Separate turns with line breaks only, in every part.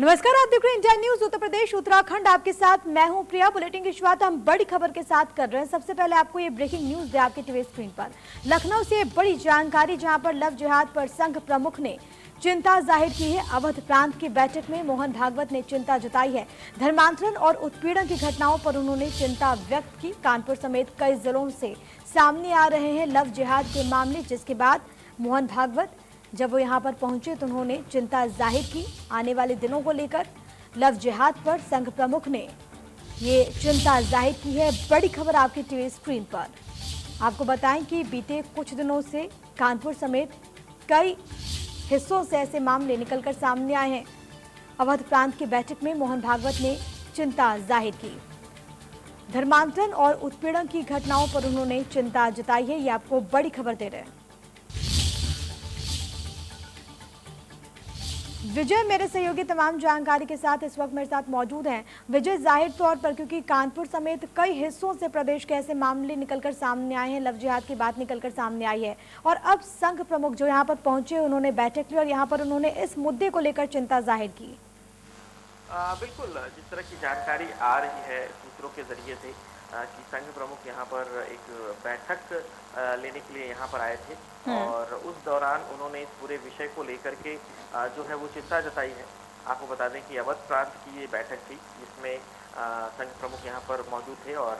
नमस्कार, आप देख रहे हैं इंडिया न्यूज उत्तर प्रदेश उत्तराखंड। आपके साथ मैं हूं प्रिया। बुलेटिन की शुरुआत हम बड़ी खबर के साथ कर रहे हैं। सबसे पहले आपको ये ब्रेकिंग न्यूज दे आपके टीवी स्क्रीन पर। लखनऊ से बड़ी जानकारी, जहां पर लव जिहाद पर संघ प्रमुख ने चिंता जाहिर की है। अवध प्रांत की बैठक में मोहन भागवत ने चिंता जताई है। धर्मांतरण और उत्पीड़न की घटनाओं पर उन्होंने चिंता व्यक्त की। कानपुर समेत कई जिलों से सामने आ रहे हैं लव जिहाद के मामले, जिसके बाद मोहन भागवत जब वो यहाँ पर पहुंचे तो उन्होंने चिंता जाहिर की। आने वाले दिनों को लेकर लव जिहाद पर संघ प्रमुख ने ये चिंता जाहिर की है। बड़ी खबर आपकी टीवी स्क्रीन पर। आपको बताएं कि बीते कुछ दिनों से कानपुर समेत कई हिस्सों से ऐसे मामले निकलकर सामने आए हैं। अवध प्रांत की बैठक में मोहन भागवत ने चिंता जाहिर की। धर्मांतरण और उत्पीड़न की घटनाओं पर उन्होंने चिंता जताई है। ये आपको बड़ी खबर दे रहे हैं। विजय मेरे सहयोगी तमाम जानकारी के साथ इस वक्त मेरे साथ मौजूद हैं। विजय, जाहिर तौर पर क्योंकि कानपुर समेत कई हिस्सों से प्रदेश के ऐसे मामले निकलकर सामने आए हैं, लव जिहाद की बात निकलकर सामने आई है और अब संघ प्रमुख जो यहाँ पर पहुंचे उन्होंने बैठक ली और यहाँ पर उन्होंने इस मुद्दे को लेकर चिंता जाहिर की।
बिल्कुल, जिस तरह की जानकारी आ रही है सूत्रों के जरिए से कि संघ प्रमुख यहाँ पर एक बैठक लेने के लिए यहाँ पर आए थे और उस दौरान उन्होंने इस पूरे विषय को लेकर के जो है वो चिंता जताई है। आपको बता दें कि अवध प्रांत की ये बैठक थी जिसमें संघ प्रमुख यहाँ पर मौजूद थे और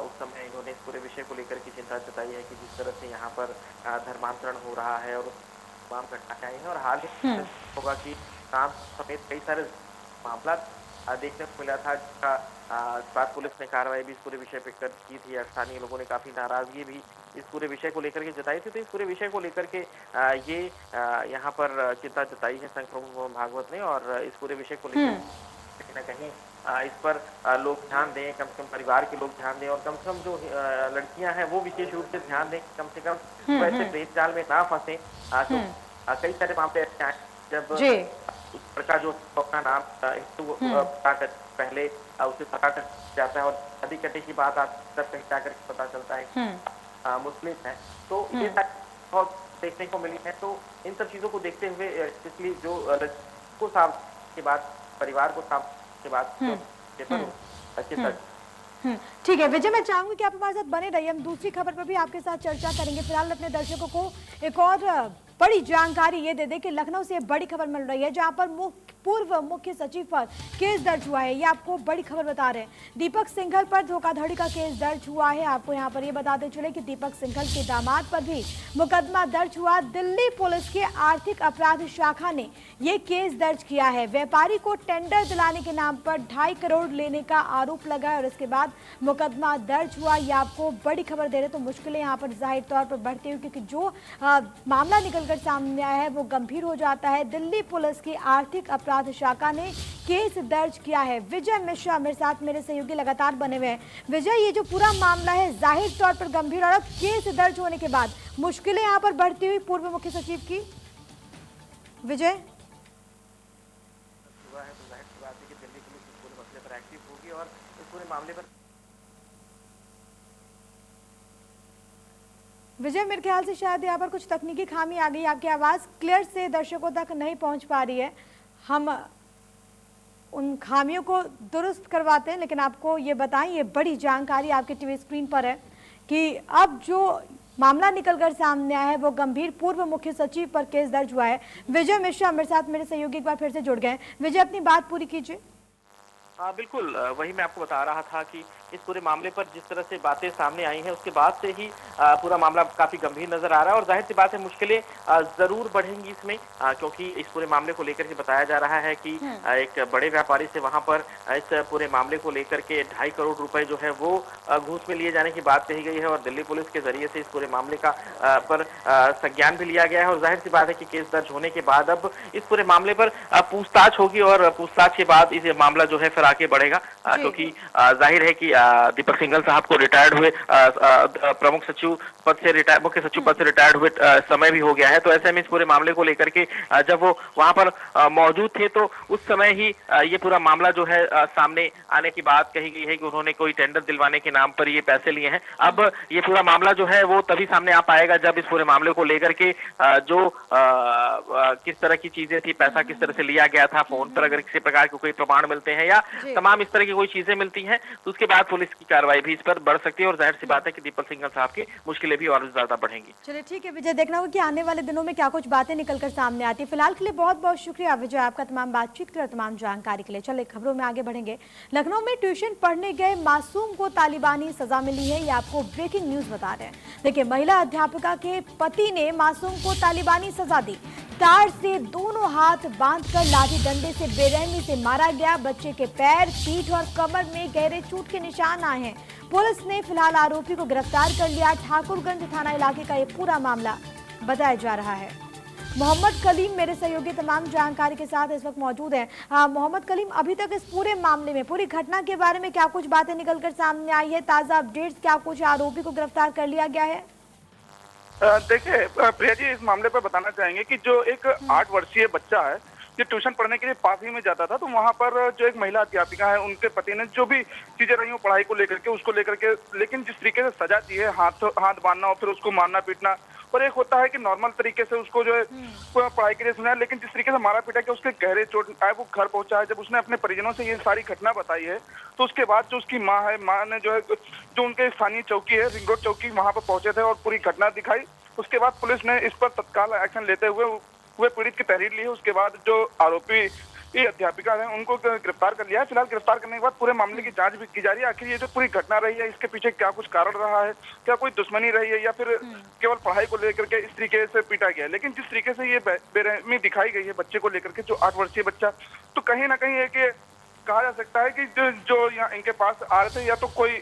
उस समय इन्होंने इस पूरे विषय को लेकर के चिंता जताई है कि जिस तरह से यहाँ पर धर्मांतरण हो रहा है और तमाम घटनाएं आई हैं और हाल ही होगा कि काम समेत कई सारे मामला देखने को मिला था, जिसका बाद पुलिस ने कार्रवाई भी इस पूरे विषय पर की थी। स्थानीय लोगों ने काफी नाराजगी भी इस पूरे विषय को लेकर के जताई थी। तो इस पूरे विषय को लेकर के ये यहाँ पर चिंता जताई है संघ प्रमुख मोहन भागवत ने और इस पूरे विषय को लेकर कहीं न कहीं इस पर लोग ध्यान दें, कम से कम परिवार के लोग ध्यान दें और कम से कम जो लड़कियां हैं वो विशेष रूप से ध्यान दें, कम से कम वैसे प्रेत जाल में ना फंसे। तो कई सारे मामले ऐसे आए जब उस लड़का जो अपना नाम पहले उसे पता कर जाता है और शादी करने की बात तब कहीं जाकर पता चलता है मुस्लिम है। तो ये बहुत देखने को मिली है। तो इन सब चीजों को देखते हुए इसलिए जो को साफ के बाद परिवार को साफ के बाद
ठीक है विजय, मैं चाहूंगी कि आप हमारे साथ बने रहिए। हम दूसरी खबर पर भी आपके साथ चर्चा करेंगे। फिलहाल अपने दर्शकों को एक और बड़ी जानकारी ये दे दे कि लखनऊ से बड़ी खबर मिल रही है, जहां पर पूर्व मुख्य सचिव पर केस दर्ज हुआ है। ये आपको बड़ी खबर बता रहे हैं। दीपक सिंघल पर धोखाधड़ी का केस दर्ज हुआ है। आपको यहां पर ये बताते चले कि दीपक सिंघल के दामाद पर भी मुकदमा दर्ज हुआ। दिल्ली पुलिस के आर्थिक अपराध शाखा ने ये केस दर्ज किया है। व्यापारी को टेंडर दिलाने के नाम पर 2.5 करोड़ लेने का आरोप लगा और इसके बाद मुकदमा दर्ज हुआ। ये आपको बड़ी खबर दे रहे। तो मुश्किलें यहाँ पर जाहिर तौर पर बढ़ती हुई, क्योंकि जो मामला निकलकर सामने आया है वो गंभीर हो जाता है। दिल्ली पुलिस की आर्थिक अपराध शाखा ने केस दर्ज किया है। विजय मिश्रा मेरे साथ, मेरे सहयोगी लगातार बने हुए हैं। विजय, ये जो पूरा मामला है जाहिर तौर पर गंभीर और अब केस दर्ज होने के बाद मुश्किलें यहाँ पर बढ़ती हुई पूर्व मुख्य सचिव की। विजय,
हुआ है तो जाहिर सी बात है कि दिल्ली पुलिस इस पूरे मसले पर एक्टिव होगी और इस पूरे मामले पर
विजय मेरे ख्याल से शायद यहाँ पर कुछ तकनीकी खामी आ गई। आपकी आवाज क्लियर से दर्शकों तक नहीं पहुंच पा रही है। हम उन खामियों को दुरुस्त करवाते हैं, लेकिन आपको ये बताएं, ये बड़ी जानकारी आपके टीवी स्क्रीन पर है कि अब जो मामला निकलकर सामने आया है वो गंभीर। पूर्व मुख्य सचिव पर केस दर्ज हुआ है। विजय मिश्रा मेरे साथ, मेरे सहयोगी एक बार फिर से जुड़ गए। विजय, अपनी बात पूरी कीजिए।
बिल्कुल, वही मैं आपको बता रहा था कि इस पूरे मामले पर जिस तरह से बातें सामने आई हैं उसके बाद से ही पूरा मामला काफी गंभीर नजर आ रहा है और जाहिर सी बात है मुश्किलें जरूर बढ़ेंगी इसमें, क्योंकि इस पूरे मामले को लेकर के बताया जा रहा है कि एक बड़े व्यापारी से वहां पर इस पूरे मामले को लेकर के 2.5 करोड़ रुपए जो है वो घूस में लिए जाने की बात कही गई है और दिल्ली पुलिस के जरिए से इस पूरे मामले का पर संज्ञान भी लिया गया है और जाहिर सी बात है कि केस दर्ज होने के बाद अब इस पूरे मामले पर पूछताछ होगी और पूछताछ के बाद इस मामला जो है फिर आगे बढ़ेगा, क्योंकि जाहिर है कि दीपक सिंघल साहब को रिटायर्ड हुए प्रमुख सचिव पद से रिटायर मुख्य सचिव पद से रिटायर्ड हुए समय भी हो गया है। तो ऐसे में इस पूरे मामले को लेकर के जब वो वहां पर मौजूद थे तो उस समय ही ये पूरा मामला जो है सामने आने की बात कही गई है कि उन्होंने कोई टेंडर दिलवाने के नाम पर ये पैसे लिए हैं। अब ये पूरा मामला जो है वो तभी सामने आ पाएगा जब इस पूरे मामले को लेकर के जो किस तरह की चीजें थी, पैसा किस तरह से लिया गया था, फोन पर अगर किसी प्रकार के कोई प्रमाण मिलते हैं या तमाम इस तरह की कोई चीजें मिलती हैं तो उसके बाद पुलिस की कार्रवाई भी इस पर बढ़ सकती है और जाहिर सी बात है कि दीपक सिंघल साहब की मुश्किलें भी और ज्यादा बढ़ेंगी।
चलिए ठीक है विजय, देखना होगा कि आने वाले दिनों में क्या कुछ बातें निकलकर सामने आती है। फिलहाल के लिए बहुत बहुत शुक्रिया विजय आपका तमाम बातचीत के लिए, तमाम जानकारी के लिए। चलिए खबरों में आगे बढ़ेंगे। लखनऊ में ट्यूशन पढ़ने गए मासूम को तालिबानी सजा मिली है, ये आपको ब्रेकिंग न्यूज बता रहे हैं। देखिए महिला अध्यापिका के पति ने मासूम को तालिबानी सजा दी। तार से दोनों हाथ बांधकर लाठी डंडे से बेरहमी से मारा गया। बच्चे के पैर, पीठ और कमर में गहरे चोट के निशान आए हैं। पुलिस ने फिलहाल आरोपी को गिरफ्तार कर लिया। ठाकुरगंज थाना इलाके का ये पूरा मामला बताया जा रहा है। मोहम्मद कलीम मेरे सहयोगी तमाम जानकारी के साथ इस वक्त मौजूद हैं। मोहम्मद कलीम, अभी तक इस पूरे मामले में, पूरी घटना के बारे में क्या कुछ बातें निकलकर सामने आई है? ताजा अपडेट्स, क्या कुछ आरोपी को गिरफ्तार कर लिया गया है?
देखिए प्रिया जी, इस मामले पर बताना चाहेंगे कि जो एक 8 वर्षीय बच्चा है ये ट्यूशन पढ़ने के लिए पास ही में जाता था, तो वहां पर जो एक महिला अध्यापिका है उनके पति ने जो भी चीजें रही हो पढ़ाई को लेकर के, उसको लेकर के, लेकिन जिस तरीके से सजा दी है, हाथ बांधना और फिर उसको मारना पीटना, और एक होता है कि नॉर्मल तरीके से उसको जो है पढ़ाई के लिए सुना है, लेकिन जिस तरीके से मारा पीटा कि उसके गहरे चोट आए, वो घर पहुंचा है। जब उसने अपने परिजनों से ये सारी घटना बताई है तो उसके बाद जो उसकी माँ है, माँ ने जो है जो उनके स्थानीय चौकी है, रिंग रोड चौकी, वहां पर पहुंचे थे और पूरी घटना दिखाई। उसके बाद पुलिस ने इस पर तत्काल एक्शन लेते हुए पीड़ित की तहरीर ली है। उसके बाद जो आरोपी ये अध्यापिका है उनको गिरफ्तार कर लिया है। फिलहाल गिरफ्तार करने के बाद पूरे मामले की जांच भी की जा रही है। आखिर ये जो पूरी घटना रही है इसके पीछे क्या कुछ कारण रहा है, क्या कोई दुश्मनी रही है या फिर केवल पढ़ाई को लेकर के इस तरीके से पीटा गया है। लेकिन जिस तरीके से ये बेरहमी दिखाई गई है बच्चे को लेकर के, जो 8 वर्षीय बच्चा, तो कहीं ना कहीं एक कहा जा सकता है कि जो यहाँ इनके पास आ रहे थे या तो कोई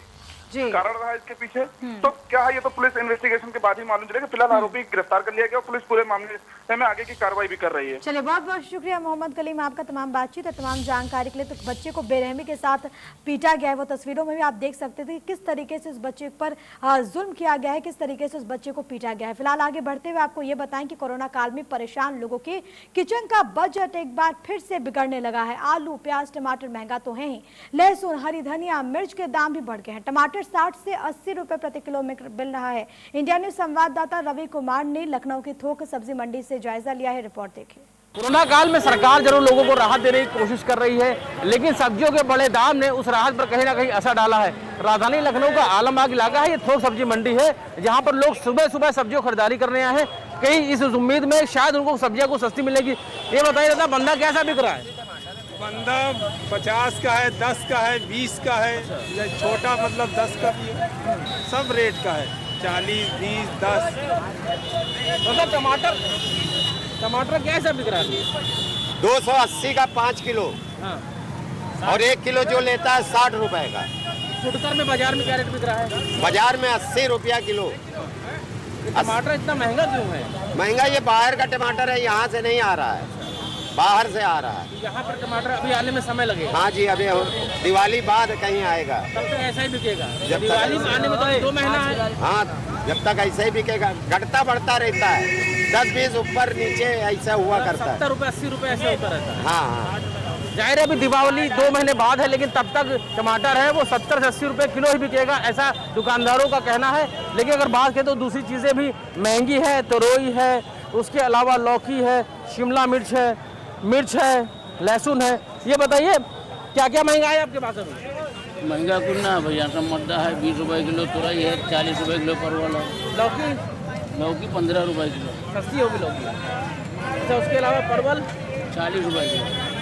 कारण रहा है इसके पीछे, तो क्या है ये तो पुलिस इन्वेस्टिगेशन के बाद ही मालूम चलेगा। फिलहाल आरोपी गिरफ्तार कर लिया गया और पुलिस पूरे मामले में आगे की कार्रवाई भी कर रही है।
चलिए बहुत बहुत शुक्रिया मोहम्मद कलीम आपका तमाम बातचीत और तमाम जानकारी के लिए। तो बच्चे को बेरहमी के साथ पीटा गया है, वो तस्वीरों में भी आप देख सकते थे किस तरीके से उस बच्चे पर जुल्म किया गया है, किस तरीके से उस बच्चे को पीटा गया है। फिलहाल आगे बढ़ते हुए आपको ये बताएं कि कोरोना काल में परेशान लोगों के किचन का बजट एक बार फिर से बिगड़ने लगा है। आलू, प्याज, टमाटर महंगा तो है ही, लहसुन, हरी धनिया, मिर्च के दाम भी बढ़ गए हैं। टमाटर 60 से 80 रुपए प्रति किलो में मिल रहा है। इंडिया न्यूज संवाददाता रवि कुमार ने लखनऊ की थोक सब्जी मंडी से जायजा लिया है, रिपोर्ट देखिए।
कोरोना काल में सरकार जरूर लोगों को राहत देने की कोशिश कर रही है, लेकिन सब्जियों के बड़े दाम ने उस राहत पर कहीं ना कहीं असर डाला है। राजधानी लखनऊ का आलमबाग इलाका है, ये थोक सब्जी मंडी है जहां पर लोग सुबह सुबह सब्जियों खरीदारी करने आए हैं, कई इस उम्मीद में शायद उनको सब्जियां को सस्ती मिलेगी। ये बताइए दादा, बंदा कैसा बिक रहा है?
बंदा 50 का है, 10 का है, 20 का है, छोटा मतलब 10 का भी है, सब रेट का है, 40, 20, 10।
मतलब टमाटर कैसा बिक रहा है?
280 का 5 किलो।
हाँ।
और 1 किलो जो लेता है 60 रुपए का।
फुटकर में बाजार में क्या रेट बिक रहा है?
बाजार में 80 रुपया किलो।
टमाटर इतना महंगा क्यों है?
महंगा ये बाहर का टमाटर है, यहाँ से नहीं आ रहा है, बाहर से आ रहा है।
यहाँ पर टमाटर अभी आने में समय लगेगा।
हाँ जी, अभी दिवाली बाद कहीं आएगा।
तब तक ऐसा ही बिकेगा?
जब
दिवाली में आने में तो 2 महीना है।
हाँ, जब तक ऐसे ही बिकेगा, घटता बढ़ता रहता है, 10-20 ऊपर नीचे ऐसा हुआ करता है।
70 रुपए 80 रुपए ऐसे होता रहता है।
हाँ,
जाहिर है अभी दिवाली 2 महीने बाद है, लेकिन तब तक टमाटर है वो 70 से 80 रुपए किलो ही बिकेगा, ऐसा दुकानदारों का कहना है। लेकिन अगर बात करें तो दूसरी चीज़ें भी महंगी है, तरोई है, उसके अलावा लौकी है, शिमला मिर्च है, लहसुन है। ये बताइए क्या क्या महंगा है आपके पास अभी?
महंगा कुछ ना भैया, टमाटर है 20 रुपए किलो, तुरई है 40 रुपए किलो, परवल है, लौकी 15 रुपए किलो।
सस्ती होगी लौकी। अच्छा, उसके अलावा परवल
40 रुपए किलो।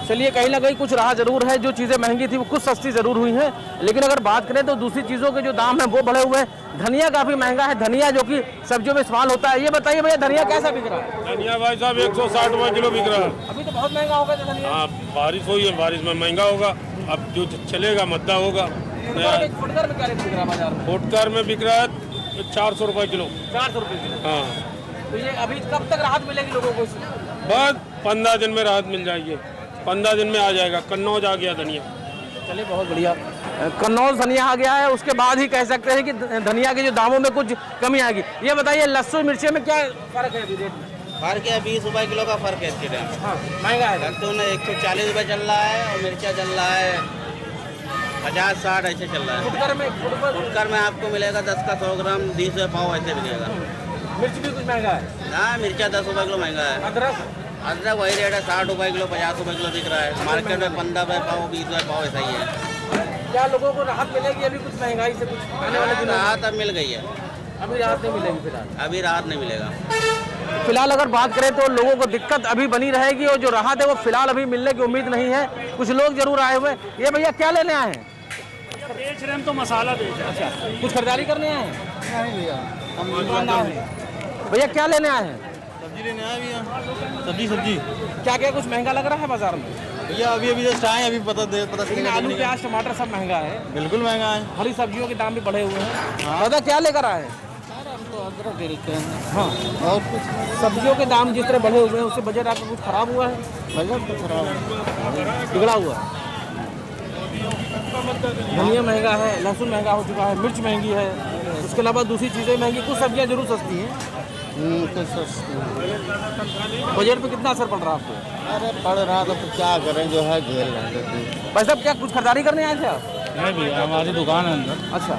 चलिए कहीं ना कहीं कुछ रहा जरूर है, जो चीज़ें महंगी थी वो कुछ सस्ती ज़रूर हुई हैं। लेकिन अगर बात करें तो दूसरी चीज़ों के जो दाम हैं वो बढ़े हुए हैं। धनिया काफ़ी महंगा है, धनिया जो कि सब्जियों में इस्तेमाल होता है। ये बताइए भैया, धनिया कैसा बिक रहा है?
धनिया भाई साहब 160 रुपए किलो बिक रहा है।
अभी तो बहुत महंगा होगा धनिया।
हाँ, बारिश हुई है, बारिश में महंगा होगा, अब जो चलेगा मद्दा होगा।
फुटकर में क्या रेट बिक रहा है बाजार में?
फुटकर में बिक रहा है 400 रुपए किलो।
400 रुपये किलो।
हाँ,
तो ये अभी कब तक राहत मिलेगी लोगों को?
बस 15 दिन में राहत मिल जाएगी, 15 दिन में आ जाएगा। कन्नौज आ गया धनिया।
चलिए बहुत बढ़िया। कन्नौज धनिया आ गया है, उसके बाद ही कह सकते हैं कि धनिया के जो दामों में कुछ कमी आएगी। ये बताइए लहसुन मिर्ची में क्या फर्क है अभी रेट में?
फर्क है 20 रुपए किलो का फर्क है इसके टाइम।
हाँ, महंगा है।
लहसुन 140 रुपए चल रहा है और मिर्चा चल रहा है 50-60 ऐसे चल रहा है। फुटकर में आपको मिलेगा 10 का 100 ग्राम 20 रुपये पाव ऐसे मिलेगा।
मिर्च भी कुछ महंगा है।
हाँ, मिर्चा 10 रुपए किलो महंगा है।
अदरक
वही रेट है 60 रुपए किलो 50 रुपए किलो बिक रहा है। मार्केट में 15 रुपए पाव 20 रुपए पाव ऐसा ही है।
क्या लोगों को राहत मिलेगी अभी कुछ महंगाई से? कुछ आने वाले दिनों
राहत अब मिल गई है।
अभी राहत नहीं मिलेगी फिलहाल?
अभी राहत नहीं मिलेगा
फिलहाल। अगर बात करें तो लोगों को दिक्कत अभी बनी रहेगी और जो राहत है वो फिलहाल अभी मिलने की उम्मीद नहीं है। कुछ लोग जरूर आए हुए। ये भैया क्या लेने आए हैं?
बेच रहे हैं तो मसाला बेच रहे हैं।
अच्छा, कुछ खरीदारी करने आए हैं? नहीं भैया, हम दुकानदार हैं। भैया क्या लेने आए हैं?
सब्जी लेने आए भैया। सब्जी
क्या क्या कुछ महंगा लग रहा है बाजार में?
भैया अभी जस्ट आए, अभी पता
लेकिन आलू प्याज टमाटर सब महंगा है।
बिल्कुल महंगा है।
हरी सब्जियों के दाम भी बढ़े हुए हैं। दादा क्या लेकर आए हैं? हाँ,
और कुछ
सब्जियों के दाम जिस तरह बढ़े हुए हैं उससे बजट आपका कुछ खराब हुआ है?
बजट तो खराब है,
बिगड़ा हुआ है। धनिया महंगा है, लहसुन महंगा हो चुका है, मिर्च महंगी है, उसके अलावा दूसरी चीज़ें महंगी। कुछ सब्जियां जरूर सस्ती हैं। बजट पे कितना असर पड़ रहा है आपको?
अरे पड़ रहा तो क्या करें, जो है झेल रहे थे।
भाई साहब क्या कुछ खरीदारी करने आए थे आप?
नहीं भैया, हमारी दुकान है अंदर।
अच्छा,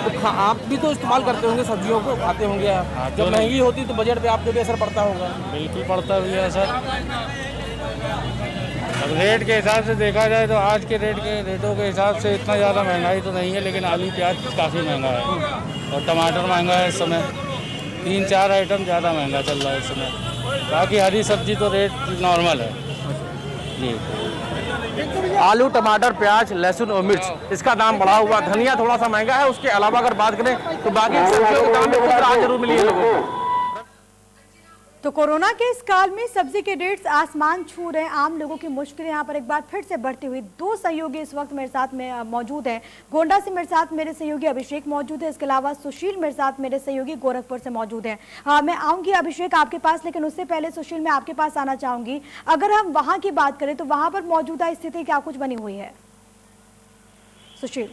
तो आप भी तो इस्तेमाल करते होंगे सब्जियों को, खाते होंगे आप।
हाँ,
जब महंगी होती तो बजट पे आपको भी असर पड़ता होगा।
बिल्कुल पड़ता है भैया सर। अब रेट के हिसाब से देखा जाए तो आज के रेटों के हिसाब से इतना ज़्यादा महंगाई तो नहीं है, लेकिन आलू प्याज काफ़ी महंगा है और टमाटर महंगा है इस समय। 3-4 आइटम ज़्यादा महंगा चल रहा है इस समय। बाकी हरी सब्जी तो रेट नॉर्मल है जी।
आलू टमाटर प्याज लहसुन और मिर्च इसका दाम बढ़ा हुआ। धनिया थोड़ा सा महंगा है। उसके अलावा अगर बात करें तो बाकी सब्जियों के दाम में कुछ राहत जरूर मिली है लोगों को।
तो कोरोना के इस काल में सब्जी के रेट्स आसमान छू रहे हैं। आम लोगों की मुश्किलें यहाँ पर एक बार फिर से बढ़ती हुई। दो सहयोगी इस वक्त मेरे साथ में मौजूद हैं। गोंडा से मेरे साथ मेरे सहयोगी अभिषेक मौजूद है। इसके अलावा सुशील मेरे साथ मेरे सहयोगी गोरखपुर से मौजूद हैं। मैं आऊंगी अभिषेक आपके पास, लेकिन उससे पहले सुशील मैं आपके पास आना चाहूंगी। अगर हम वहां की बात करें तो वहां पर मौजूदा स्थिति क्या कुछ बनी हुई है सुशील?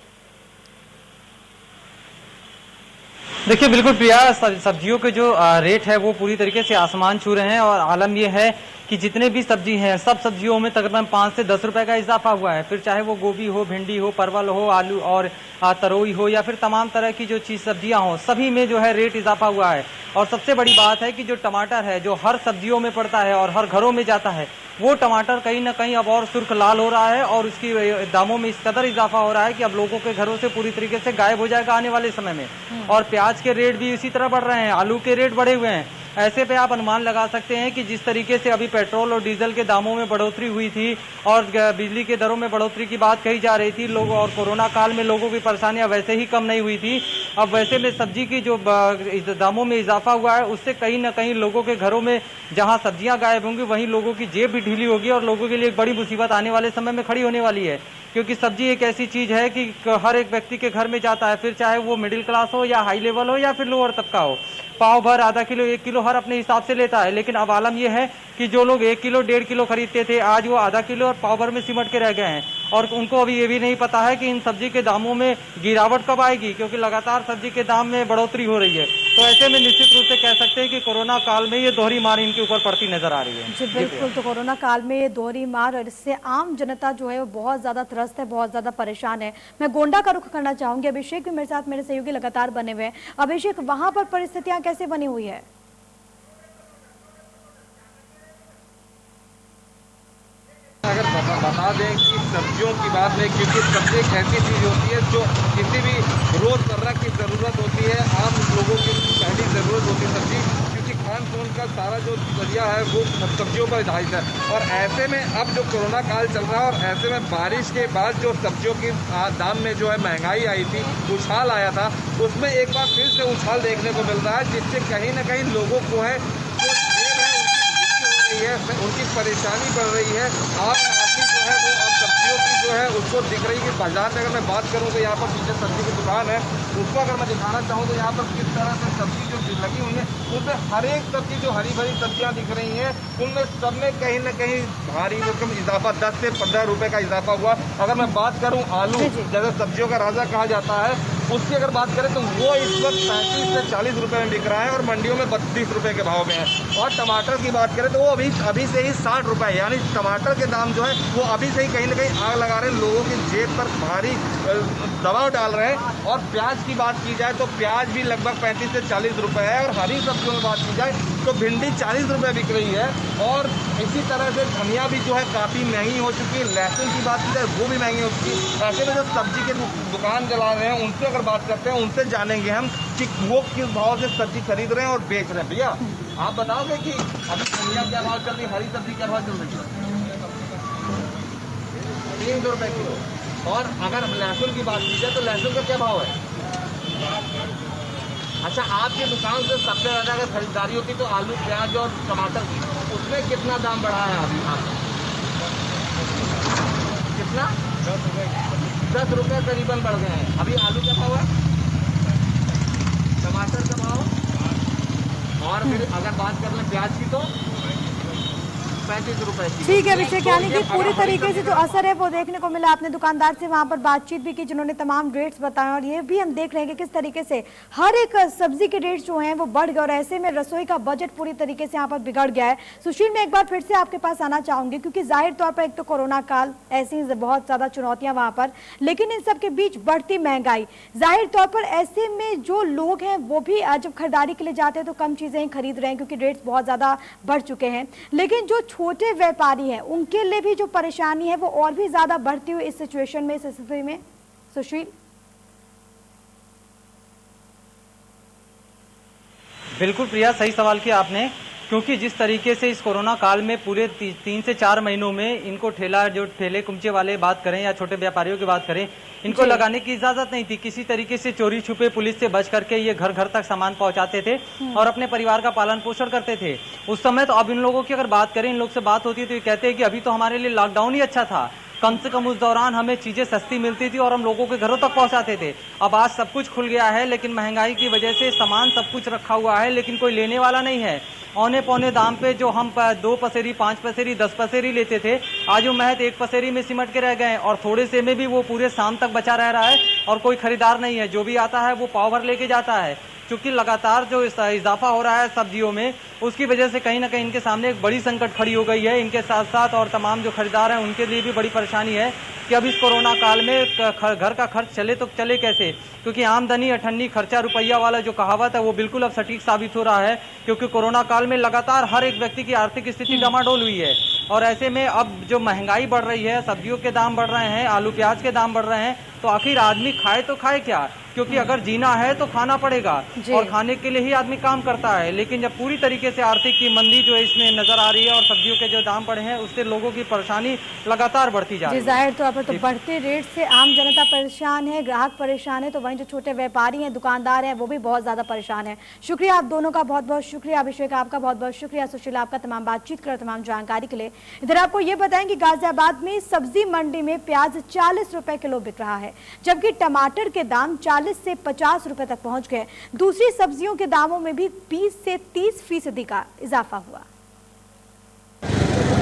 देखिए बिल्कुल प्रिया, सब्जियों के जो रेट है वो पूरी तरीके से आसमान छू रहे हैं और आलम ये है कि जितने भी सब्जी हैं सब सब्जियों में तकरीबन 5 से 10 रुपए का इजाफा हुआ है। फिर चाहे वो गोभी हो, भिंडी हो, परवल हो, आलू और तरोई हो या फिर तमाम तरह की जो चीज़ सब्जियां हो, सभी में जो है रेट इजाफा हुआ है। और सबसे बड़ी बात है कि जो टमाटर है जो हर सब्जियों में पड़ता है और हर घरों में जाता है, वो टमाटर कहीं ना कहीं अब और सुर्ख लाल हो रहा है और उसकी दामों में इस कदर इजाफा हो रहा है कि अब लोगों के घरों से पूरी तरीके से गायब हो जाएगा आने वाले समय में। और प्याज के रेट भी इसी तरह बढ़ रहे हैं, आलू के रेट बढ़े हुए हैं। ऐसे पे आप अनुमान लगा सकते हैं कि जिस तरीके से अभी पेट्रोल और डीजल के दामों में बढ़ोतरी हुई थी और बिजली के दरों में बढ़ोतरी की बात कही जा रही थी, लोग और कोरोना काल में लोगों की परेशानियां वैसे ही कम नहीं हुई थी। अब वैसे में सब्जी की जो दामों में इजाफा हुआ है उससे कहीं ना कहीं लोगों के घरों में जहां सब्जियां गायब होंगी वहीं लोगों की जेब भी ढीली होगी और लोगों के लिए एक बड़ी मुसीबत आने वाले समय में खड़ी होने वाली है। क्योंकि सब्जी एक ऐसी चीज है कि हर एक व्यक्ति के घर में जाता है, फिर चाहे वो मिडिल क्लास हो या हाई लेवल हो या फिर लोअर तबका हो। पाव भर, आधा किलो, 1 किलो हर अपने हिसाब से लेता है। लेकिन अब आलम यह है कि जो लोग 1 किलो 1.5 किलो खरीदते थे आज वो आधा किलो और पाव भर में सिमट के रह गए हैं और उनको अभी ये भी नहीं पता है कि इन सब्जी के दामों में गिरावट कब आएगी, क्योंकि लगातार सब्जी के दाम में बढ़ोतरी हो रही है। तो ऐसे में निश्चित रूप से कह सकते हैं कि कोरोना काल में ये दोहरी मार इनके ऊपर पड़ती नजर आ रही है।
जी बिल्कुल, तो कोरोना काल में ये दोहरी मार और इससे आम जनता जो है वो बहुत ज्यादा त्रस्त है, बहुत ज्यादा परेशान है। मैं गोंडा का रुख करना चाहूंगी। अभिषेक भी मेरे साथ मेरे सहयोगी लगातार बने हुए हैं। अभिषेक, वहां पर परिस्थितियां कैसे बनी हुई है?
अगर बता दें कि सब्जियों की बात में, क्योंकि सब्जी एक ऐसी चीज़ होती है जो किसी भी रोज़मर्रा की ज़रूरत होती है, आम लोगों की पहली ज़रूरत होती है सब्जी, क्योंकि खान पान का सारा जो जरिया है वो सब्जियों पर आधारित है। और ऐसे में अब जो कोरोना काल चल रहा है और ऐसे में बारिश के बाद जो सब्जियों की दाम में जो है महंगाई आई थी, उछाल आया था, उसमें एक बार फिर से उछाल देखने को मिल रहा है, जिससे कहीं ना कहीं लोगों को है उनकी परेशानी बढ़ रही है। आप है वो अब सब्जियों की जो है उसको दिख रही है। बाजार में अगर मैं बात करूँ तो यहाँ पर पीछे सब्जी की दुकान है, उसको अगर मैं दिखाना चाहूँ तो यहाँ पर किस तरह से सब्जी जो लगी हुई है उसमें हर एक सब्जी जो हरी भरी सब्जियाँ दिख रही हैं उनमें सब में कहीं ना कहीं भारी रकम इजाफा 10 से 15 रुपए का इजाफा हुआ। अगर मैं बात करूँ आलू जैसे सब्जियों का राजा कहा जाता है, उसकी अगर बात करें तो वो इस वक्त 35 से 40 रुपए में बिक रहा है और मंडियों में 32 रुपए के भाव में है। और टमाटर की बात करें तो वो अभी से ही 60 रुपए, यानी टमाटर के दाम जो है वो अभी से ही कहीं ना कहीं आग लगा रहे हैं, लोगों की जेब पर भारी दबाव डाल रहे हैं। और प्याज की बात की जाए तो प्याज भी लगभग 35 से 40 रुपए है। और हरी सब्जियों में बात की जाए तो भिंडी 40 रुपए बिक रही है। और इसी तरह से धनिया भी जो है काफ़ी महंगी हो चुकी है। लहसुन की बात की जाए वो भी महंगी हो चुकी है। ऐसे में जो सब्जी के दुकान चला रहे हैं उनसे अगर बात करते हैं, उनसे जानेंगे हम कि वो किस भाव से सब्जी खरीद रहे हैं और बेच रहे हैं। भैया आप बताओगे कि अभी धनिया क्या भाव चल रही है, हरी सब्जी क्या भाव चल रही है? 300 रुपए किलो। और अगर लहसुन की बात की जाए तो लहसुन का क्या भाव है? अच्छा, आपकी दुकान से सबसे ज़्यादा अगर खरीदारी होती तो आलू प्याज और टमाटर की, उसमें कितना दाम बढ़ा है अभी आपका? कितना? 10 रुपये करीबन बढ़ गए हैं। अभी आलू का भाव है, टमाटर का भाव, और फिर अगर बात कर लें प्याज की तो 35 रुपए की।
ठीक है अभिषेक, यानी कि पूरी तरीके से जो असर है वो देखने को मिला। आपने दुकानदार से वहां पर बातचीत भी की जिन्होंने तमाम रेट्स बताए, और ये भी हम देख रहे हैं कि किस तरीके से हर एक सब्जी के रेट्स जो हैं वो बढ़ गए और ऐसे में रसोई का बजट पूरी तरीके से यहाँ पर बिगड़ गया है। सुशील, मैं एक बार फिर से आपके पास आना चाहूंगी क्योंकि जाहिर तौर पर एक तो कोरोना काल, ऐसी बहुत ज्यादा चुनौतियां वहां पर, लेकिन इन सब के बीच बढ़ती महंगाई, जाहिर तौर पर ऐसे में जो लोग हैं वो भी जब खरीदारी के लिए जाते हैं तो कम चीजें ही खरीद रहे हैं क्योंकि रेट्स बहुत ज्यादा बढ़ चुके हैं। लेकिन जो छोटे व्यापारी हैं उनके लिए भी जो परेशानी है वो और भी ज्यादा बढ़ती हुई इस सिचुएशन में, इस स्थिति में। सुशील,
बिल्कुल प्रिया, सही सवाल किया आपने, क्योंकि जिस तरीके से इस कोरोना काल में पूरे 3 से 4 महीनों में इनको ठेले कुमचे वाले बात करें या छोटे व्यापारियों की बात करें, इनको लगाने की इजाजत नहीं थी। किसी तरीके से चोरी छुपे पुलिस से बच करके ये घर घर तक सामान पहुंचाते थे और अपने परिवार का पालन पोषण करते थे उस समय। तो अब इन लोगों की अगर बात करें, इन लोग से बात होती है तो ये कहते हैं कि अभी तो हमारे लिए लॉकडाउन ही अच्छा था, कम से कम उस दौरान हमें चीजें सस्ती मिलती थी और हम लोगों के घरों तक पहुंचाते थे। अब आज सब कुछ खुल गया है लेकिन महंगाई की वजह से सामान सब कुछ रखा हुआ है लेकिन कोई लेने वाला नहीं है। औने पौने दाम पे जो हम 2 पसेरी, 5 पसेरी, 10 पसेरी लेते थे, आज वो महज 1 पसेरी में सिमट के रह गए हैं और थोड़े से में भी वो पूरे शाम तक बचा रह रहा है और कोई खरीदार नहीं है। जो भी आता है वो पाव भर लेके जाता है। क्योंकि लगातार जो इजाफा हो रहा है सब्जियों में, उसकी वजह से कहीं ना कहीं इनके सामने एक बड़ी संकट खड़ी हो गई है। इनके साथ साथ और तमाम जो खरीदार हैं उनके लिए भी बड़ी परेशानी है कि अब इस कोरोना काल में घर का खर्च चले तो चले कैसे, क्योंकि आमदनी अठन्नी खर्चा रुपया वाला जो कहावत है वो बिल्कुल अब सटीक साबित हो रहा है। क्योंकि कोरोना काल में लगातार हर एक व्यक्ति की आर्थिक स्थिति डामाडोल हुई है और ऐसे में अब जो महंगाई बढ़ रही है, सब्जियों के दाम बढ़ रहे हैं, आलू प्याज के दाम बढ़ रहे हैं, तो आखिर आदमी खाए तो खाए क्या? क्योंकि अगर जीना है तो खाना पड़ेगा और खाने के लिए ही आदमी काम करता है। लेकिन जब पूरी तरीके से आर्थिक की मंदी जो इसमें नजर आ रही है और सब्जियों के जो दाम बढ़े हैं उससे लोगों की परेशानी लगातार बढ़ती जा रही है।
जाहिर तौर पर तो बढ़ते रेट से आम जनता परेशान है, ग्राहक परेशान है, तो वहीं जो छोटे व्यापारी हैं, दुकानदार हैं, वो भी बहुत ज्यादा परेशान है। शुक्रिया आप दोनों का, बहुत बहुत शुक्रिया। अभिषेक आपका बहुत बहुत शुक्रिया, सुशील आपका तमाम बातचीत कर तमाम जानकारी के लिए। इधर आपको ये बताएं कि गाजियाबाद में सब्जी मंडी में प्याज 40 रुपए किलो बिक रहा है, जबकि टमाटर के दाम 40 से 50 रुपए तक पहुंच गए। दूसरी सब्जियों के दामों में भी 20 से 30% का इजाफा हुआ।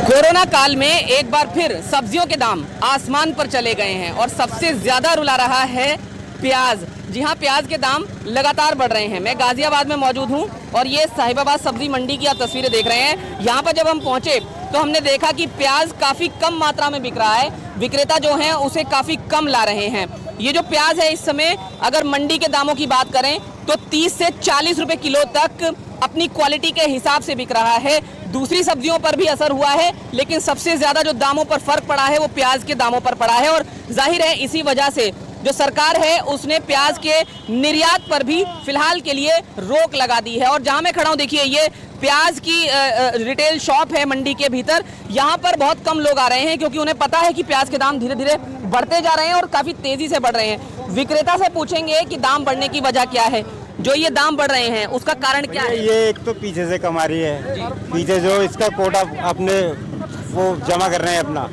कोरोना काल में एक बार फिर सब्जियों के दाम आसमान पर चले गए हैं और सबसे ज्यादा रुला रहा है प्याज। जी हाँ, प्याज के दाम लगातार बढ़ रहे हैं। मैं गाजियाबाद में मौजूद हूँ और ये साहिबाबाद सब्जी मंडी की आप तस्वीरें देख रहे हैं। यहाँ पर जब हम पहुँचे तो हमने देखा कि प्याज काफ़ी कम मात्रा में बिक रहा है, विक्रेता जो हैं उसे काफ़ी कम ला रहे हैं। ये जो प्याज है इस समय अगर मंडी के दामों की बात करें तो 30 से 40 रुपए किलो तक अपनी क्वालिटी के हिसाब से बिक रहा है। दूसरी सब्जियों पर भी असर हुआ है लेकिन सबसे ज़्यादा जो दामों पर फर्क पड़ा है वो प्याज के दामों पर पड़ा है और जाहिर है इसी वजह से जो सरकार है उसने प्याज के निर्यात पर भी फिलहाल के लिए रोक लगा दी है। और जहां मैं खड़ा हूं देखिए ये प्याज की रिटेल शॉप है मंडी के भीतर। यहाँ पर बहुत कम लोग आ रहे हैं क्योंकि उन्हें पता है कि प्याज के दाम धीरे धीरे बढ़ते जा रहे हैं और काफ़ी तेज़ी से बढ़ रहे हैं। विक्रेता से पूछेंगे कि दाम बढ़ने की वजह क्या है, जो ये दाम बढ़ रहे हैं उसका कारण क्या है?
ये एक तो पीछे से कमा रही है, पीछे जो इसका कोटा अपने वो जमा कर रहे हैं अपना।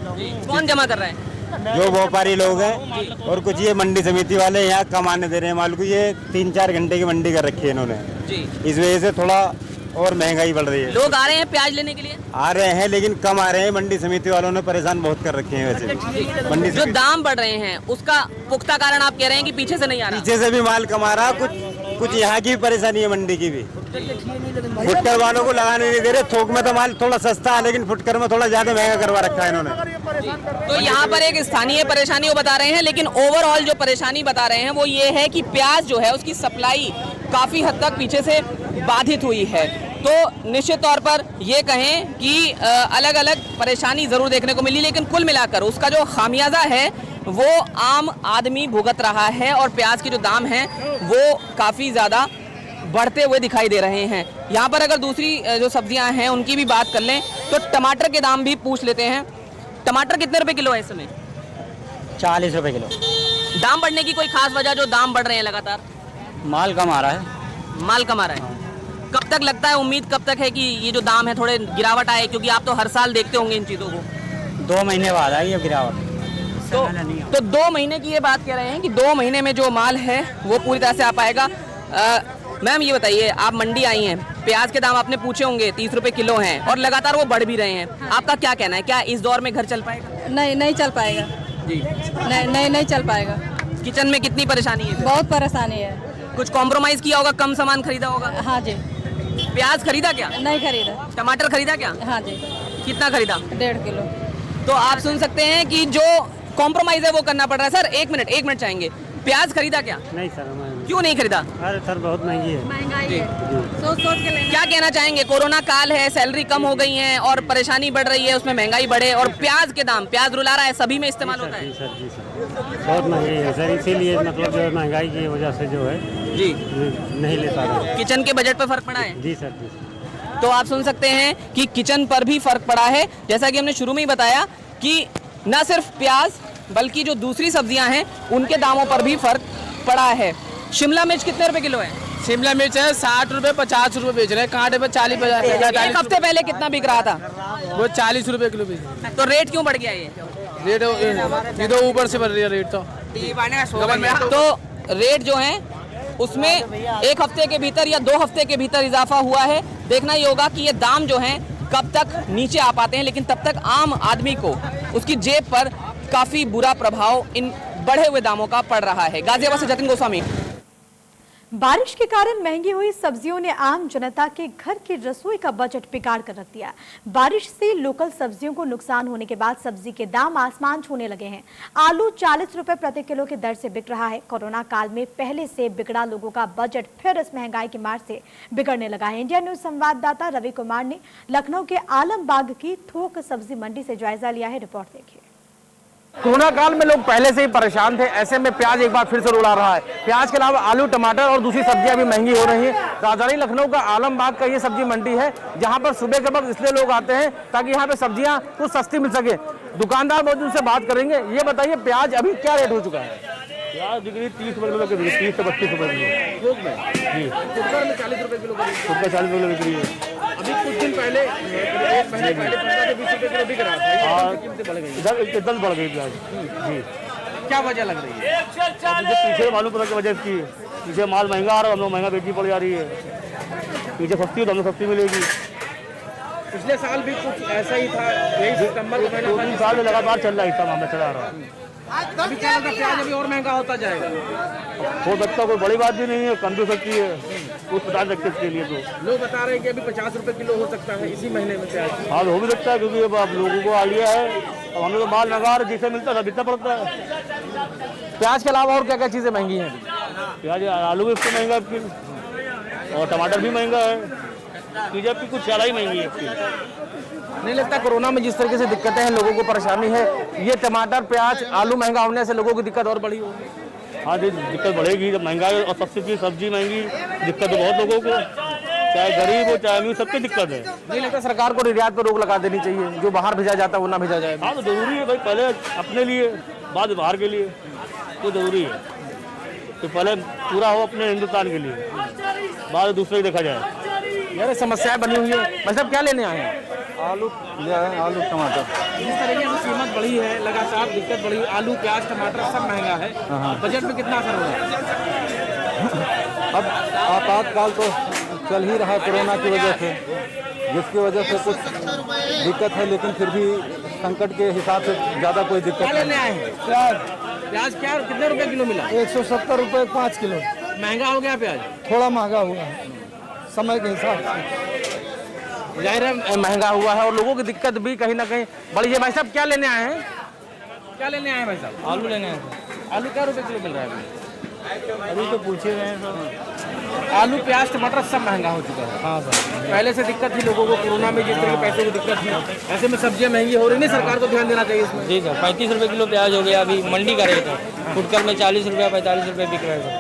कौन जमा कर रहा है?
जो व्यापारी लोग हैं और कुछ ये मंडी समिति वाले यहाँ कम आने दे रहे हैं माल को। ये 3-4 घंटे की मंडी कर रखी है इन्होंने
जी।
इस वजह से थोड़ा और महंगाई बढ़ रही है।
लोग आ रहे हैं प्याज लेने के लिए?
आ रहे हैं लेकिन कम आ रहे हैं। मंडी समिति वालों ने परेशान बहुत कर रखे हैं। वैसे मंडी
जो दाम बढ़ रहे हैं उसका पुख्ता कारण आप कह रहे हैं कि पीछे से नहीं आ रहा?
पीछे से भी माल कम आ रहा, कुछ यहाँ की भी परेशानी है, मंडी की भी। फुटकर वालों को लगाने नहीं दे रहे। थोक में तो माल थोड़ा सस्ता है लेकिन फुटकर में थोड़ा ज्यादा महंगा करवा रखा है इन्होंने।
तो यहाँ पर एक स्थानीय परेशानी वो बता रहे हैं, लेकिन ओवरऑल जो परेशानी बता रहे हैं वो ये है कि प्याज जो है उसकी सप्लाई काफी हद तक पीछे से बाधित हुई है। तो निश्चित तौर पर ये कहें कि अलग अलग परेशानी जरूर देखने को मिली, लेकिन कुल मिलाकर उसका जो खामियाजा है वो आम आदमी भुगत रहा है और प्याज के जो दाम हैं वो काफ़ी ज़्यादा बढ़ते हुए दिखाई दे रहे हैं। यहाँ पर अगर दूसरी जो सब्जियां हैं उनकी भी बात कर लें तो टमाटर के दाम भी पूछ लेते हैं। टमाटर कितने रुपए किलो है इस समय?
40 रुपए किलो।
दाम बढ़ने की कोई खास वजह, जो दाम बढ़ रहे हैं लगातार?
माल कम आ रहा है।
माल कम आ रहा है। कब तक लगता है, उम्मीद कब तक है कि ये जो दाम है थोड़े गिरावट आए, क्योंकि आप तो हर साल देखते होंगे इन चीज़ों को?
2 महीने बाद आई है गिरावट।
तो 2 महीने की ये बात कह रहे हैं कि 2 महीने में जो माल है वो पूरी तरह से आ पाएगा। मैम ये बताइए, आप मंडी आई हैं, प्याज के दाम आपने पूछे होंगे 30 रुपए किलो हैं और लगातार वो बढ़ भी रहे हैं। आपका क्या कहना है, क्या इस दौर में घर चल पाएगा?
नहीं चल पाएगा
जी।
नहीं चल पाएगा।
किचन में कितनी परेशानी है?
बहुत परेशानी है।
कुछ कॉम्प्रोमाइज किया होगा, कम सामान खरीदा होगा?
हाँ जी।
प्याज खरीदा क्या?
नहीं खरीदा।
टमाटर खरीदा क्या?
हाँ जी।
कितना खरीदा?
1.5 किलो।
तो आप सुन सकते हैं कि जो कॉम्प्रोमाइज है वो करना पड़ रहा है। सर एक मिनट चाहेंगे, प्याज खरीदा क्या?
नहीं सर।
क्यों नहीं खरीदा?
अरे सर बहुत महंगी है।
महंगाई है, सोच के लेना।
क्या कहना चाहेंगे, कोरोना काल है, सैलरी कम हो गई है और परेशानी बढ़ रही है, उसमें महंगाई बढ़े और प्याज के दाम, प्याज रुला रहा है, सभी में इस्तेमाल होता है।
जी सर बहुत महंगी है सर, इसीलिए मतलब जो है महंगाई की वजह से जो है
जी
नहीं ले पा रहे।
किचन के बजट पर फर्क पड़ा है?
जी सर।
तो आप सुन सकते हैं कि किचन पर भी फर्क पड़ा है। जैसा कि हमने शुरू में ही बताया कि न सिर्फ प्याज बल्कि जो दूसरी सब्जियां हैं उनके दामों पर भी फर्क पड़ा है। शिमला मिर्च कितने रुपए किलो है?
शिमला मिर्च है 60 रुपए 50 रुपए बेच रहे हैं, कांटे पे 40-50।
एक हफ्ते पहले कितना बिक रहा था?
वो 40 रुपए किलो बेच रहे हैं।
तो रेट क्यों बढ़ गया ये?
रेट ये तो ऊपर से बढ़ रही है रेट तो
रेट जो है उसमें एक हफ्ते के भीतर या 2 हफ्ते के भीतर इजाफा हुआ है। देखना ये होगा कि ये दाम जो हैं कब तक नीचे आ पाते हैं, लेकिन तब तक आम आदमी को उसकी जेब पर काफी बुरा प्रभाव इन बढ़े हुए दामों का पड़ रहा है। गाजियाबाद से जतिन गोस्वामी।
बारिश के कारण महंगी हुई सब्जियों ने आम जनता के घर की रसोई का बजट बिगाड़ कर रख दिया। बारिश से लोकल सब्जियों को नुकसान होने के बाद सब्जी के दाम आसमान छूने लगे हैं। आलू 40 रुपए प्रति किलो की दर से बिक रहा है। कोरोना काल में पहले से बिगड़ा लोगों का बजट फिर इस महंगाई की मार से बिगड़ने लगा है। इंडिया न्यूज संवाददाता रवि कुमार ने लखनऊ के आलमबाग की थोक सब्जी मंडी से जायजा लिया है। रिपोर्ट देखिए।
कोरोना काल में लोग पहले से ही परेशान थे, ऐसे में प्याज एक बार फिर से रुला रहा है। प्याज के अलावा आलू, टमाटर और दूसरी सब्जियां भी महंगी हो रही हैं। राजधानी लखनऊ का आलमबाग का ये सब्जी मंडी है, जहां पर सुबह के वक्त इसलिए लोग आते हैं ताकि यहाँ पे सब्जियां कुछ सस्ती मिल सके। दुकानदार मौजूद उनसे बात करेंगे। ये बताइए, प्याज अभी क्या रेट हो चुका है?
प्याज बिक्री 30 रुपए किलो, 30 से 32 रुपए किलो।
थोक में जी, फुटकर में 40 रुपए किलो,
40 रुपए बिक्री है।
अभी कुछ दिन पहले, 1 महीने पहले 15 से 20 रुपए किलो बिक रहा था, कीमतें बढ़ गई।
इधर बढ़ गई प्याज जी।
क्या वजह लग रही है?
पीछे मालूम पड़ा की वजह की, पीछे माल महंगा आ रहा है, हम लोग महंगा बेचनी पड़ जा रही है। पीछे सस्ती तो हमें सस्ती मिलेगी।
पिछले साल भी कुछ ऐसा ही था, यही सितंबर का महीना,
2-3 साल में लगातार चल रहा है, इतना मामला चला रहा है।
अभी क्या लगता है प्याज अभी और महंगा होता जाएगा?
हो सकता, कोई बड़ी बात भी नहीं है, कम भी हो सकती है कुछ 50 रखते के लिए। तो
लोग बता रहे हैं कि अभी 50 रुपए किलो हो सकता है इसी महीने में प्याज।
हाँ हो भी सकता है, क्योंकि अब आप लोगों को आइडिया है। अब हमें तो माल मंगा रहे, जिसे मिलता है बिकना पड़ता है।
प्याज के अलावा और क्या क्या चीजें महंगी हैं?
प्याज, आलू भी इससे महंगा है और टमाटर भी महंगा है। चीजें की कुछ ज़्यादा ही महंगी है।
नहीं लगता कोरोना में जिस तरीके से दिक्कतें हैं, लोगों को परेशानी है, ये टमाटर, प्याज, आलू महंगा होने से लोगों की दिक्कत और बढ़ी होगी?
हाँ जी, दिक्कत बढ़ेगी जब महंगाई और सबसे चीज सब्जी महंगी, दिक्कत तो बहुत लोगों को, चाहे गरीब हो चाहे अमीर, सबकी दिक्कत है।
नहीं लगता सरकार को निर्यात पर रोक लगा देनी चाहिए, जो बाहर भेजा जाता है वो ना भेजा जाए?
हाँ तो जरूरी है भाई, पहले अपने लिए बाद बाहर के लिए, तो जरूरी है। तो पहले पूरा हो अपने हिंदुस्तान के लिए, बाद दूसरे ही देखा जाए।
यार समस्याएं बनी हुई है। मतलब क्या लेने आए हैं?
आलू लिया है, आलू टमाटर।
जिस तरीके से कीमत बढ़ी है, लगातार दिक्कत बढ़ी, आलू प्याज टमाटर सब महंगा है, बजट में कितना असर होगा?
अब आपातकाल तो चल ही रहा है कोरोना की वजह से, जिसकी वजह से कुछ दिक्कत है, लेकिन फिर भी संकट के हिसाब से ज़्यादा कोई दिक्कत
क्या लेने आए हैं? प्याज क्या कितने रुपए किलो मिला?
170 रुपये 5 किलो।
महंगा हो गया प्याज?
थोड़ा महंगा हुआ है समय के हिसाब से।
जाहिर है महंगा हुआ है और लोगों की दिक्कत भी कहीं ना कहीं बढ़ी है। भाई साहब क्या लेने आए हैं? क्या लेने आए हैं भाई साहब?
आलू लेने आए हैं।
आलू क्या रुपए किलो मिल रहा है
अभी तो पूछे रहे हैं सर।
आलू प्याज टमाटर सब महंगा हो चुका है।
हाँ सर,
पहले से दिक्कत थी लोगों को, कोरोना में जिस तरह के पैसों की दिक्कत थी, ऐसे में सब्जियां महंगी हो रही, नहीं सरकार को ध्यान देना चाहिए इसमें।
जी सर, 35 रुपये किलो प्याज हो गया अभी मंडी का रेट है। फुटकर में 40 रुपये 45 रुपये बिक रहे हैं।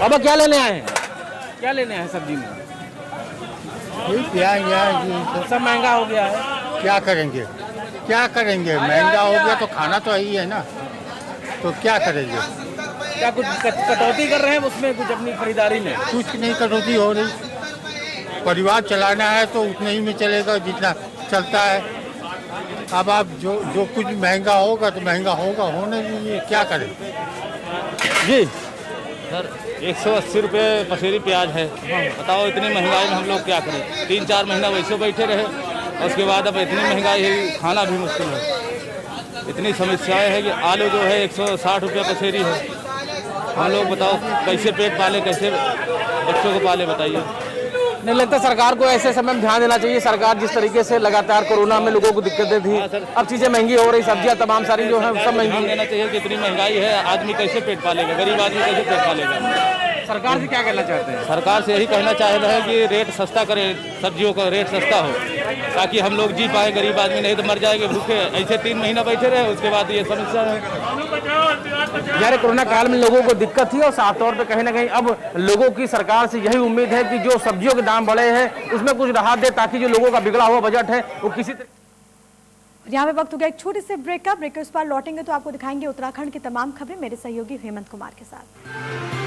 अब क्या लेने आए हैं? क्या लेने आए हैं सब्जी में?
प्याज
सब महंगा हो गया है।
क्या करेंगे, क्या करेंगे? महंगा हो गया तो खाना तो यही है ना, तो क्या करेंगे?
क्या कुछ कटौती कर रहे हैं उसमें कुछ अपनी खरीदारी में?
कुछ नहीं कटौती हो रही, परिवार चलाना है तो उतने ही में चलेगा जितना चलता है। अब आप जो कुछ महंगा होगा तो महंगा होगा, होने दीजिए, क्या करें?
जी सर, 180 रुपये पसेरी प्याज है। बताओ इतनी महंगाई में हम लोग क्या करें? 3-4 महीना वैसे बैठे रहे और उसके बाद अब इतनी महंगाई है, खाना भी मुश्किल है। इतनी समस्याएं है कि आलू जो है 160 रुपये पसेरी है। हम लोग बताओ कैसे पेट पाले, कैसे बच्चों को पाले, बताइए।
नहीं लगता सरकार को ऐसे समय में ध्यान देना चाहिए? सरकार जिस तरीके से लगातार कोरोना में लोगों को दिक्कतें थी, अब चीजें महंगी हो रही, सब्जियां तमाम सारी जो है सब महंगी।
ध्यान देना चाहिए कि इतनी महंगाई है, आदमी कैसे पेट पालेगा, गरीब आदमी कैसे पेट पालेगा।
सरकार से क्या कहना चाहते हैं?
सरकार से यही कहना चाह रहे हैं कि रेट सस्ता करे, सब्जियों का रेट सस्ता हो, ताकि हम लोग जी पाए। गरीब आदमी नहीं तो मर जाएंगे भूखे। ऐसे 3 महीना बैठे रहे, उसके बाद ये समस्या है।
यार कोरोना काल में लोगों को दिक्कत थी और साफ तौर पे कहीं ना कहीं अब लोगों की सरकार से यही उम्मीद है कि जो सब्जियों के दाम बढ़े हैं उसमें कुछ राहत दे, ताकि जो लोगों का बिगड़ा हुआ बजट है वो किसी यहाँ पे वक्त हो गया एक छोटे से ब्रेक का। ब्रेक के उस पार लौटेंगे तो आपको दिखाएंगे उत्तराखंड की तमाम खबरें मेरे सहयोगी हेमंत कुमार के साथ।